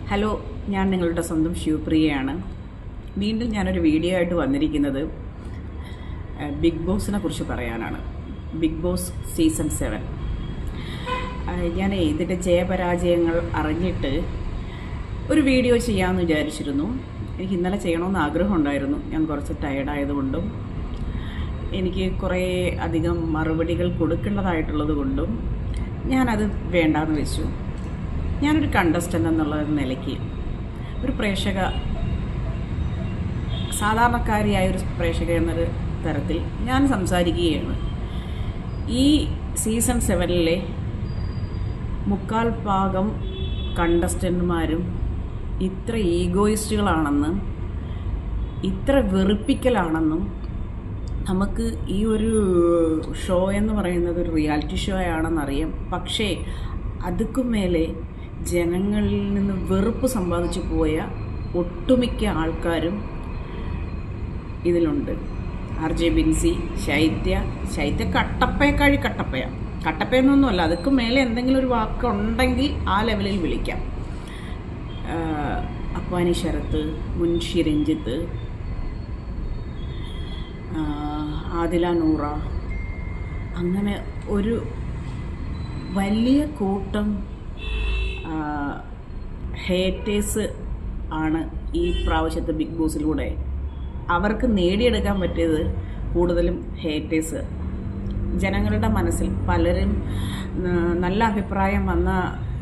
Hello, ഞാൻ നിങ്ങളുടെ സ്വന്തം ശിവപ്രിയയാണ്. വീണ്ടും ഞാനൊരു വീഡിയോ ആയിട്ട് വന്നിരിക്കുന്നത് ബിഗ് ബോസിനെ കുറിച്ച് പറയാനാണ്. Big boss season 7. ഞാൻ ഇതിൻ്റെ ജയപരാജയങ്ങൾ അറിഞ്ഞിട്ട് ഒരു വീഡിയോ ചെയ്യാമെന്ന് വിചാരിച്ചിരുന്നു. എനിക്ക് ഇന്നലെ ചെയ്യണമെന്ന് ആഗ്രഹമുണ്ടായിരുന്നു. ഞാൻ കുറച്ച് ടയർഡായതുകൊണ്ടും എനിക്ക് കുറേ അധികം മറുപടികൾ കൊടുക്കേണ്ടതായിട്ടുള്ളത് കൊണ്ടും ഞാനത് വേണ്ടാന്ന് വെച്ചു. ഞാനൊരു കണ്ടസ്റ്റൻ്റ് എന്നുള്ള നിലയ്ക്ക് ഒരു പ്രേക്ഷക, സാധാരണക്കാരിയായൊരു പ്രേക്ഷക എന്നൊരു തരത്തിൽ ഞാൻ സംസാരിക്കുകയാണ്. ഈ സീസൺ 7-ലെ 3/4 കണ്ടസ്റ്റൻ്റുമാരും ഇത്ര ഈഗോയിസ്റ്റുകളാണെന്നും ഇത്ര വെറുപ്പിക്കലാണെന്നും നമുക്ക് ഈ ഒരു ഷോ എന്ന് പറയുന്നത് ഒരു റിയാലിറ്റി ഷോ ആണെന്നറിയാം. പക്ഷേ അതുക്കും മേലെ ജനങ്ങളിൽ നിന്ന് വെറുപ്പ് സമ്പാദിച്ചു പോയ ഒട്ടുമിക്ക ആൾക്കാരും ഇതിലുണ്ട്. RJ ബിൻസി, ശൈത്യ കട്ടപ്പയെന്നൊന്നുമല്ല, അതുക്കും മേലെ എന്തെങ്കിലും ഒരു വാക്കുണ്ടെങ്കിൽ ആ ലെവലിൽ വിളിക്കാം. അപ്പാനി ശരത്ത്, മുൻഷി രഞ്ജിത്ത്, ആദില നൂറ, അങ്ങനെ ഒരു വലിയ കൂട്ടം ഹേറ്റേഴ്സ് ആണ് ഈ പ്രാവശ്യത്തെ ബിഗ് ബോസിലൂടെ. അവർക്ക് നേടിയെടുക്കാൻ പറ്റിയത് കൂടുതലും ഹേറ്റേഴ്സ്. ജനങ്ങളുടെ മനസ്സിൽ പലരും നല്ല അഭിപ്രായം വന്ന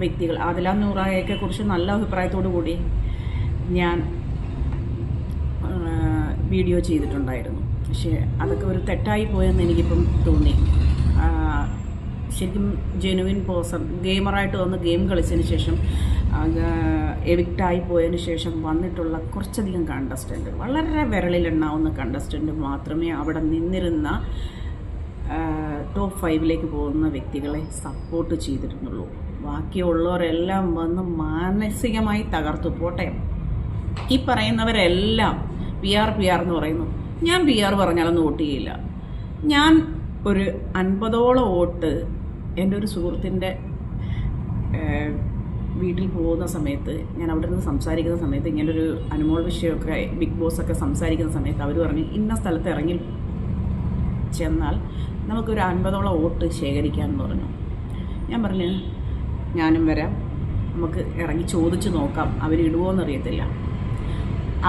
വ്യക്തികൾ, ആദില നൂറയൊക്കെ കുറിച്ച് നല്ല അഭിപ്രായത്തോടു കൂടി ഞാൻ വീഡിയോ ചെയ്തിട്ടുണ്ടായിരുന്നു. പക്ഷേ അതൊക്കെ ഒരു തെറ്റായി പോയെന്ന് എനിക്കിപ്പം തോന്നി. ശരിക്കും ജെനുവിൻ പേഴ്സൺ, ഗെയിമറായിട്ട് വന്ന് ഗെയിം കളിച്ചതിന് ശേഷം എവിക്റ്റായി പോയതിന് ശേഷം വന്നിട്ടുള്ള കുറച്ചധികം കണ്ടസ്റ്റൻ്റ്, വളരെ വിരളിലെണ്ണാവുന്ന കണ്ടസ്റ്റൻ്റ് മാത്രമേ അവിടെ നിന്നിരുന്ന ടോപ്പ് 5-ലേക്ക് പോകുന്ന വ്യക്തികളെ സപ്പോർട്ട് ചെയ്തിരുന്നുള്ളൂ. ബാക്കിയുള്ളവരെല്ലാം വന്ന് മാനസികമായി തകർത്തു. പോട്ടെ, ഈ പറയുന്നവരെല്ലാം PR എന്ന് പറയുന്നു. ഞാൻ PR പറഞ്ഞാലൊന്നും വോട്ട് ചെയ്യില്ല. ഞാൻ ഒരു 50ഓളം വോട്ട് എൻ്റെ ഒരു സുഹൃത്തിൻ്റെ വീട്ടിൽ പോകുന്ന സമയത്ത്, ഞാൻ അവിടെ നിന്ന് സംസാരിക്കുന്ന സമയത്ത്, ഇങ്ങനൊരു അനുമോൾ വിഷയമൊക്കെ ബിഗ് ബോസൊക്കെ സംസാരിക്കുന്ന സമയത്ത് അവർ പറഞ്ഞു, ഇന്ന സ്ഥലത്ത് ഇറങ്ങി ചെന്നാൽ നമുക്കൊരു 50ഓളം വോട്ട് ശേഖരിക്കാമെന്ന് പറഞ്ഞു. ഞാൻ പറഞ്ഞു, ഞാനും വരാം, നമുക്ക് ഇറങ്ങി ചോദിച്ച് നോക്കാം, അവരിടുമോ എന്നറിയത്തില്ല.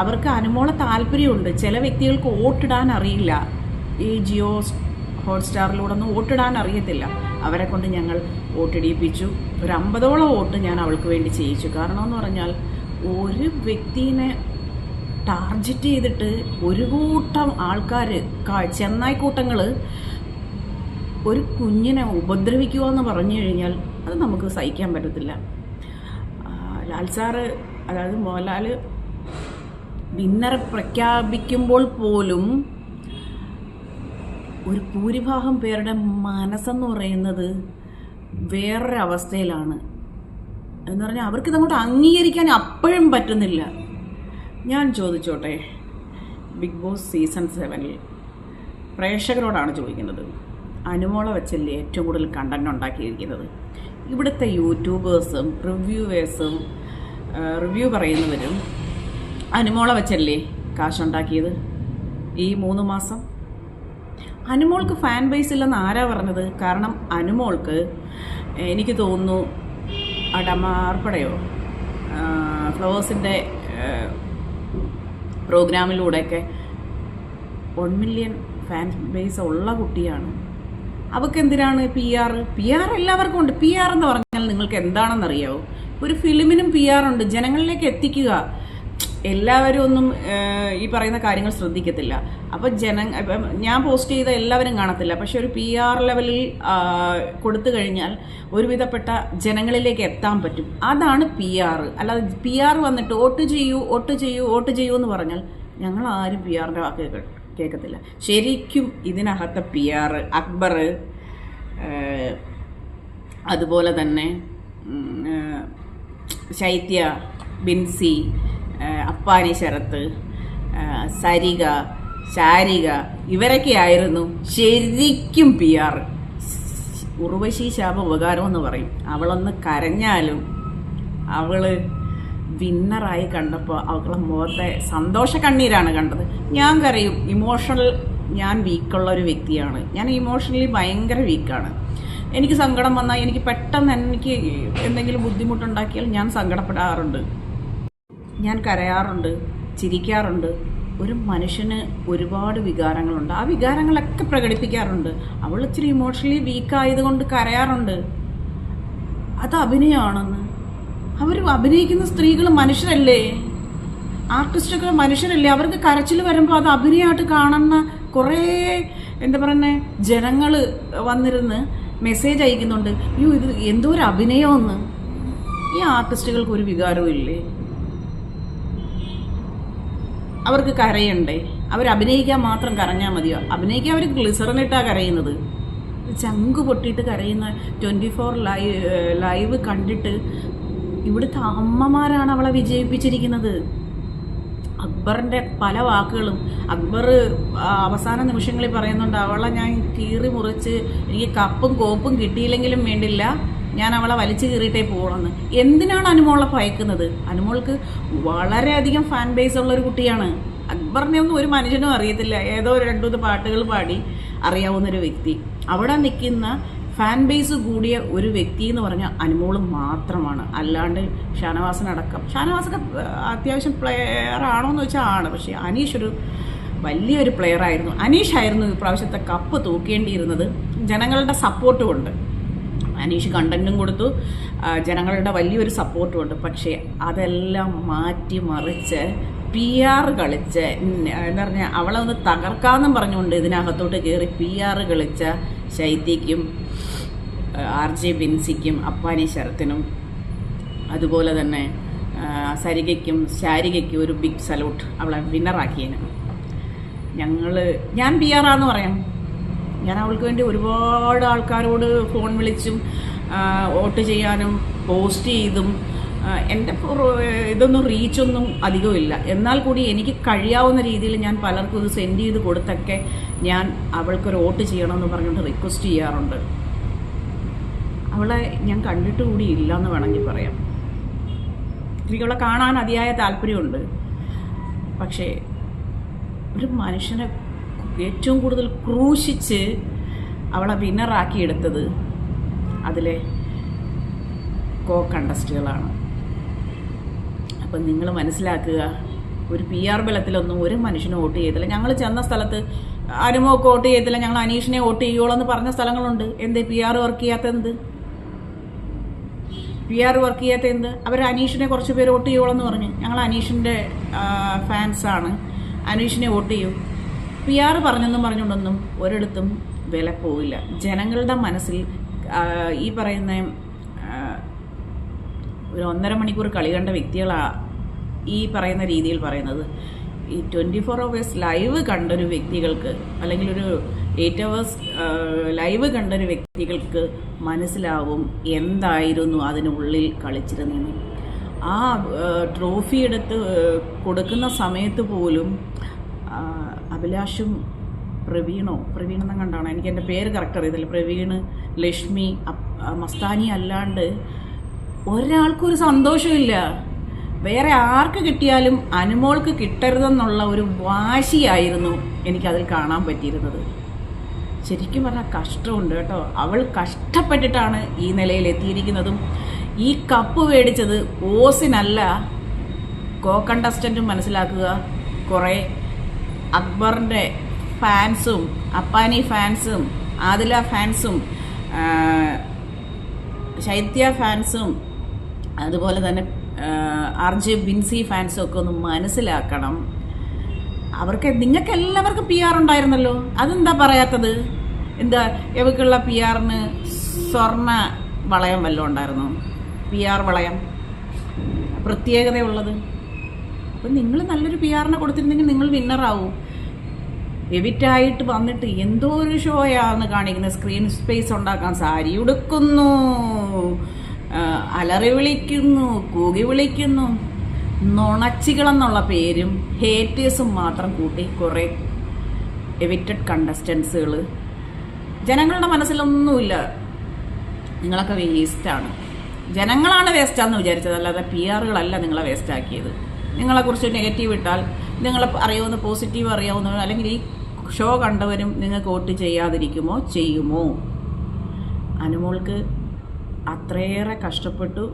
അവർക്ക് അനുമോളെ താല്പര്യമുണ്ട്. ചില വ്യക്തികൾക്ക് വോട്ടിടാൻ അറിയില്ല. ഈ ജിയോ ഹോട്ട്സ്റ്റാറിലൂടെ ഒന്നും വോട്ടിടാൻ അറിയത്തില്ല. അവരെ കൊണ്ട് ഞങ്ങൾ വോട്ടിടിയിപ്പിച്ചു. ഒരു 50ഓളം വോട്ട് ഞാൻ അവൾക്ക് വേണ്ടി ചെയ്യിച്ചു. കാരണം എന്ന് പറഞ്ഞാൽ, ഒരു വ്യക്തിനെ ടാർഗറ്റ് ചെയ്തിട്ട് ഒരു കൂട്ടം ആൾക്കാർ, ചെന്നായി കൂട്ടങ്ങൾ ഒരു കുഞ്ഞിനെ ഉപദ്രവിക്കുക എന്ന് പറഞ്ഞു കഴിഞ്ഞാൽ അത് നമുക്ക് സഹിക്കാൻ പറ്റത്തില്ല. ലാൽ സാറ്, അതായത് മോഹൻലാൽ വിന്നറെ പ്രഖ്യാപിക്കുമ്പോൾ പോലും ഒരു ഭൂരിഭാഗം പേരുടെ മനസ്സെന്ന് പറയുന്നത് വേറൊരവസ്ഥയിലാണ്. എന്ന് പറഞ്ഞാൽ അവർക്കിതങ്ങോട്ട് അംഗീകരിക്കാൻ അപ്പോഴും പറ്റുന്നില്ല. ഞാൻ ചോദിച്ചോട്ടെ, ബിഗ് ബോസ് സീസൺ 7-ൽ പ്രേക്ഷകരോടാണ് ചോദിക്കുന്നത്. അനുമോളെ വെച്ചല്ലേ ഏറ്റവും കൂടുതൽ കണ്ടന്റ് ഉണ്ടാക്കിയിരിക്കുന്നത്. ഇവിടുത്തെ യൂട്യൂബേഴ്സും റിവ്യൂവേഴ്സും റിവ്യൂ പറയുന്നവരും അനുമോളെ വെച്ചല്ലേ കാശുണ്ടാക്കിയത് ഈ 3 മാസം. അനുമോൾക്ക് ഫാൻ ബേസ് ഇല്ലെന്ന് ആരാ പറഞ്ഞത്? കാരണം അനുമോൾക്ക്, എനിക്ക് തോന്നുന്നു, അടമാർപ്പടയോ ഫ്ലവേഴ്സിൻ്റെ പ്രോഗ്രാമിലൂടെയൊക്കെ 1 മില്യൺ ഫാൻ ബേസ് ഉള്ള കുട്ടിയാണ്. അവൾക്ക് എന്തിനാണ് PR? എല്ലാവർക്കും ഉണ്ട്. PR എന്ന് പറഞ്ഞാൽ നിങ്ങൾക്ക് എന്താണെന്നറിയാവോ? ഒരു ഫിലിമിനും PR ഉണ്ട്. ജനങ്ങളിലേക്ക് എത്തിക്കുക. എല്ലാവരും ഒന്നും ഈ പറയുന്ന കാര്യങ്ങൾ ശ്രദ്ധിക്കത്തില്ല. അപ്പോൾ ഞാൻ പോസ്റ്റ് ചെയ്ത എല്ലാവരും കാണത്തില്ല. പക്ഷെ ഒരു PR ലെവലിൽ കൊടുത്തു കഴിഞ്ഞാൽ ഒരുവിധപ്പെട്ട ജനങ്ങളിലേക്ക് എത്താൻ പറ്റും. അതാണ് PR. അല്ലാതെ PR വന്നിട്ട് വോട്ട് ചെയ്യൂ എന്ന് പറഞ്ഞാൽ ഞങ്ങൾ ആരും PRൻ്റെ വാക്ക് കേൾക്കത്തില്ല. ശരിക്കും ഇതിനകത്തെ PR, അക്ബർ, അതുപോലെ തന്നെ ശൈത്യ, ബിൻസി, അപ്പാനി ശരത്ത്, സരിക, ശാരിക, ഇവരൊക്കെ ആയിരുന്നു ശരിക്കും PR. ഉർവശി ശാപ ഉപകാരം എന്ന് പറയും. അവളൊന്ന് കരഞ്ഞാലും അവള് വിന്നറായി കണ്ടപ്പോൾ അവളുടെ മുഖത്തെ സന്തോഷ കണ്ണീരാണ് കണ്ടത്. ഞാൻ കരയും. ഇമോഷണൽ, ഞാൻ വീക്കുള്ള ഒരു വ്യക്തിയാണ്. ഞാൻ ഇമോഷണലി ഭയങ്കര വീക്കാണ്. എനിക്ക് സങ്കടം വന്നാൽ എനിക്ക് പെട്ടെന്ന് എനിക്ക് എന്തെങ്കിലും ബുദ്ധിമുട്ടുണ്ടാക്കിയാൽ ഞാൻ സങ്കടപ്പെടാറുണ്ട്, ഞാൻ കരയാറുണ്ട്, ചിരിക്കാറുണ്ട്. ഒരു മനുഷ്യന് ഒരുപാട് വികാരങ്ങളുണ്ട്. ആ വികാരങ്ങളൊക്കെ പ്രകടിപ്പിക്കാറുണ്ട്. അവൾ ഇച്ചിരി ഇമോഷണലി വീക്കായതുകൊണ്ട് കരയാറുണ്ട്. അത് അഭിനയമാണെന്ന്. അവർ അഭിനയിക്കുന്ന സ്ത്രീകൾ മനുഷ്യരല്ലേ, ആർട്ടിസ്റ്റൊക്കെ മനുഷ്യരല്ലേ. അവർക്ക് കരച്ചിൽ വരുമ്പോൾ അത് അഭിനയമായിട്ട് കാണുന്ന കുറേ എന്താ പറയുന്നത് ജനങ്ങൾ വന്നിരുന്ന് മെസ്സേജ് അയക്കുന്നുണ്ട്, അയ്യോ ഇത് എന്തോ ഒരു അഭിനയമെന്ന്. ഈ ആർട്ടിസ്റ്റുകൾക്ക് ഒരു വികാരവും ഇല്ലേ? അവർക്ക് കരയണ്ടേ? അവർ അഭിനയിക്കാൻ മാത്രം കരഞ്ഞാൽ മതിയോ? അഭിനയിക്കാൻ അവർ ഗ്ലിസറിനിട്ടാണ് കരയുന്നത്. ചങ്ക് പൊട്ടിയിട്ട് കരയുന്ന 24 ലൈവ് കണ്ടിട്ട് ഇവിടുത്തെ അമ്മമാരാണ് അവളെ വിജയിപ്പിച്ചിരിക്കുന്നത്. അക്ബറിൻ്റെ പല വാക്കുകളും അക്ബർ അവസാന നിമിഷങ്ങളിൽ പറയുന്നുണ്ട്, അവളെ ഞാൻ കീറി മുറിച്ച് എനിക്ക് കപ്പും കോപ്പും കിട്ടിയില്ലെങ്കിലും വേണ്ടില്ല, ഞാൻ അവളെ വലിച്ചു കീറിയിട്ടേ പോകണമെന്ന്. എന്തിനാണ് അനുമോളെ ഭയക്കുന്നത്? അനുമോൾക്ക് വളരെയധികം ഫാൻ ബേസ് ഉള്ളൊരു കുട്ടിയാണ്. അക്ബറിനെ ഒന്നും ഒരു മനുഷ്യനും അറിയത്തില്ല. ഏതോ 2-3 പാട്ടുകൾ പാടി അറിയാവുന്നൊരു വ്യക്തി. അവിടെ നിൽക്കുന്ന ഫാൻ ബേസ് കൂടിയ ഒരു വ്യക്തി എന്ന് പറഞ്ഞാൽ അനുമോൾ മാത്രമാണ്. അല്ലാണ്ട് ഷാനവാസിനടക്കം, ഷാനവാസൊക്കെ അത്യാവശ്യം പ്ലെയർ ആണോ എന്ന് വെച്ചാൽ ആണ്. പക്ഷേ അനീഷ് ഒരു വലിയൊരു പ്ലെയർ ആയിരുന്നു. അനീഷായിരുന്നു ഇപ്രാവശ്യത്തെ കപ്പ് തൂക്കേണ്ടിയിരുന്നത്. ജനങ്ങളുടെ സപ്പോർട്ട് കൊണ്ട് അനീഷ് കണ്ടന്റും കൊടുത്തു, ജനങ്ങളുടെ വലിയൊരു സപ്പോർട്ടും ഉണ്ട്. പക്ഷേ അതെല്ലാം മാറ്റി മറിച്ച് PR കളിച്ച് എന്താ പറഞ്ഞാൽ അവളെ ഒന്ന് തകർക്കാമെന്നും പറഞ്ഞുകൊണ്ട് ഇതിനകത്തോട്ട് കയറി PR കളിച്ച ശൈത്യയ്ക്കും RJ ബിൻസിക്കും അപ്പാനി ശരത്തിനും അതുപോലെ തന്നെ സരികയ്ക്കും ശാരികയ്ക്കും ഒരു ബിഗ് സല്യൂട്ട്. അവളെ വിന്നറാക്കിയതിന് ഞാൻ PR ആണെന്ന് പറയാം. ഞാൻ അവൾക്ക് വേണ്ടി ഒരുപാട് ആൾക്കാരോട് ഫോൺ വിളിച്ചും വോട്ട് ചെയ്യാനും പോസ്റ്റ് ചെയ്തും എൻ്റെ ഇതൊന്നും റീച്ചൊന്നും അധികമില്ല. എന്നാൽ കൂടി എനിക്ക് കഴിയാവുന്ന രീതിയിൽ ഞാൻ പലർക്കും ഇത് സെൻഡ് ചെയ്ത് കൊടുത്തൊക്കെ ഞാൻ അവൾക്കൊരു വോട്ട് ചെയ്യണമെന്ന് പറഞ്ഞുകൊണ്ട് റിക്വസ്റ്റ് ചെയ്യാറുണ്ട്. അവളെ ഞാൻ കണ്ടിട്ട് കൂടി ഇല്ല എന്ന് വേണമെങ്കിൽ പറയാം. എനിക്കവളെ കാണാൻ അതിയായ താല്പര്യമുണ്ട്. പക്ഷേ ഒരു മനുഷ്യനെ ഏറ്റവും കൂടുതൽ ക്രൂശിച്ച് അവളെ വിന്നറാക്കിയെടുത്തത് അതിലെ കണ്ടസ്റ്റുകളാണ്. അപ്പം നിങ്ങൾ മനസ്സിലാക്കുക, ഒരു PR ബലത്തിലൊന്നും ഒരു മനുഷ്യനെ വോട്ട് ചെയ്തില്ല. ഞങ്ങൾ ചെന്ന സ്ഥലത്ത് അനുമോക്ക് വോട്ട് ചെയ്തില്ല, ഞങ്ങൾ അനീഷിനെ വോട്ട് ചെയ്യുള്ളൂ എന്ന് പറഞ്ഞ സ്ഥലങ്ങളുണ്ട്. എന്തേ PR വർക്ക് ചെയ്യാത്തത്? PR വർക്ക് ചെയ്യാത്ത എന്ത്? അവർ അനീഷിനെ കുറച്ച് പേര് വോട്ട് ചെയ്യുള്ളൂ എന്ന് പറഞ്ഞു. ഞങ്ങൾ അനീഷിൻ്റെ ഫാൻസാണ്, അനീഷിനെ വോട്ട് ചെയ്യും. PR പറഞ്ഞെന്നും പറഞ്ഞുകൊണ്ടൊന്നും ഒരിടത്തും വില പോവില്ല. ജനങ്ങളുടെ മനസ്സിൽ ഈ പറയുന്ന ഒരു 1.5 മണിക്കൂർ കളി കണ്ട വ്യക്തികളാണ് ഈ പറയുന്ന രീതിയിൽ പറയുന്നത്. ഈ 24 hours ലൈവ് കണ്ടൊരു വ്യക്തികൾക്ക്, അല്ലെങ്കിൽ ഒരു 8 hours ലൈവ് കണ്ടൊരു വ്യക്തികൾക്ക് മനസ്സിലാവും എന്തായിരുന്നു അതിനുള്ളിൽ കളിച്ചിരുന്നെന്ന്. ആ ട്രോഫി എടുത്ത് കൊടുക്കുന്ന സമയത്ത് പോലും അഭിലാഷും പ്രവീണെന്നും കണ്ടാണ്, എനിക്ക് എൻ്റെ പേര് കറക്റ്റ് അറിയത്തില്ല, പ്രവീണ്, ലക്ഷ്മി, മസ്താനി അല്ലാണ്ട് ഒരാൾക്കൊരു സന്തോഷമില്ല. വേറെ ആർക്ക് കിട്ടിയാലും അനുമോൾക്ക് കിട്ടരുതെന്നുള്ള ഒരു വാശിയായിരുന്നു എനിക്കതിൽ കാണാൻ പറ്റിയിരുന്നത്. ശരിക്കും പറഞ്ഞാൽ കഷ്ടമുണ്ട് കേട്ടോ. അവൾ കഷ്ടപ്പെട്ടിട്ടാണ് ഈ നിലയിൽ എത്തിയിരിക്കുന്നതും. ഈ കപ്പ് മേടിച്ചത് ഓസിനല്ല. കണ്ടസ്റ്റൻറ്റും മനസ്സിലാക്കുക, കുറേ അക്ബറിൻ്റെ ഫാൻസും അപ്പാനി ഫാൻസും ആദില ഫാൻസും ശൈത്യ ഫാൻസും അതുപോലെ തന്നെ RJ ബിൻസി ഫാൻസും ഒക്കെ ഒന്ന് മനസ്സിലാക്കണം. നിങ്ങൾക്ക് എല്ലാവർക്കും PR ഉണ്ടായിരുന്നല്ലോ, അതെന്താ പറയാത്തത്? എന്താ ഇവക്കുള്ള PRന് സ്വർണ്ണ വളയം വല്ലതും ഉണ്ടായിരുന്നു? PR വളയം പ്രത്യേകതയുള്ളത്. അപ്പം നിങ്ങൾ നല്ലൊരു PRനെ കൊടുത്തിരുന്നെങ്കിൽ നിങ്ങൾ വിന്നറാവും. എവിറ്റായിട്ട് വന്നിട്ട് എന്തോ ഒരു ഷോയാണ് കാണിക്കുന്നത്. സ്ക്രീൻ സ്പേസ് ഉണ്ടാക്കാൻ സാരി ഉടുക്കുന്നു, അലറി വിളിക്കുന്നു, കൂകി വിളിക്കുന്നു. നുണച്ചികളെന്നുള്ള പേരും ഹേറ്റേഴ്സും മാത്രം കൂട്ടി കുറേ എവിറ്റഡ് കണ്ടസ്റ്റൻസുകൾ. ജനങ്ങളുടെ മനസ്സിലൊന്നുമില്ല. നിങ്ങളൊക്കെ വേസ്റ്റാണ്. ജനങ്ങളാണ് വേസ്റ്റാന്ന് വിചാരിച്ചത്, അല്ലാതെ PR-കളല്ല നിങ്ങളെ വേസ്റ്റാക്കിയത്. നിങ്ങളെക്കുറിച്ച് നെഗറ്റീവ് ഇട്ടാൽ നിങ്ങൾ അറിയാവുന്ന പോസിറ്റീവ് അറിയാവുന്ന അല്ലെങ്കിൽ ഈ ഷോ കണ്ടവരും നിങ്ങൾക്ക് വോട്ട് ചെയ്യാതിരിക്കുമോ? ചെയ്യുമോ? അനുമോൾക്ക് അത്രയേറെ കഷ്ടപ്പെട്ടു,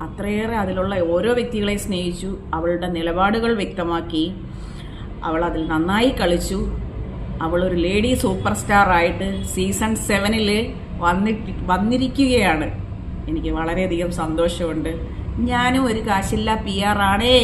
അത്രയേറെ അതിലുള്ള ഓരോ വ്യക്തികളെ സ്നേഹിച്ചു, അവളുടെ നിലപാടുകൾ വ്യക്തമാക്കി, അവൾ അതിൽ നന്നായി കളിച്ചു. അവളൊരു ലേഡി സൂപ്പർ സ്റ്റാർ ആയിട്ട് സീസൺ 7 വന്നിരിക്കുകയാണ്. എനിക്ക് വളരെയധികം സന്തോഷമുണ്ട്. ഞാനും ഒരു കാശില്ല PR ആണേ.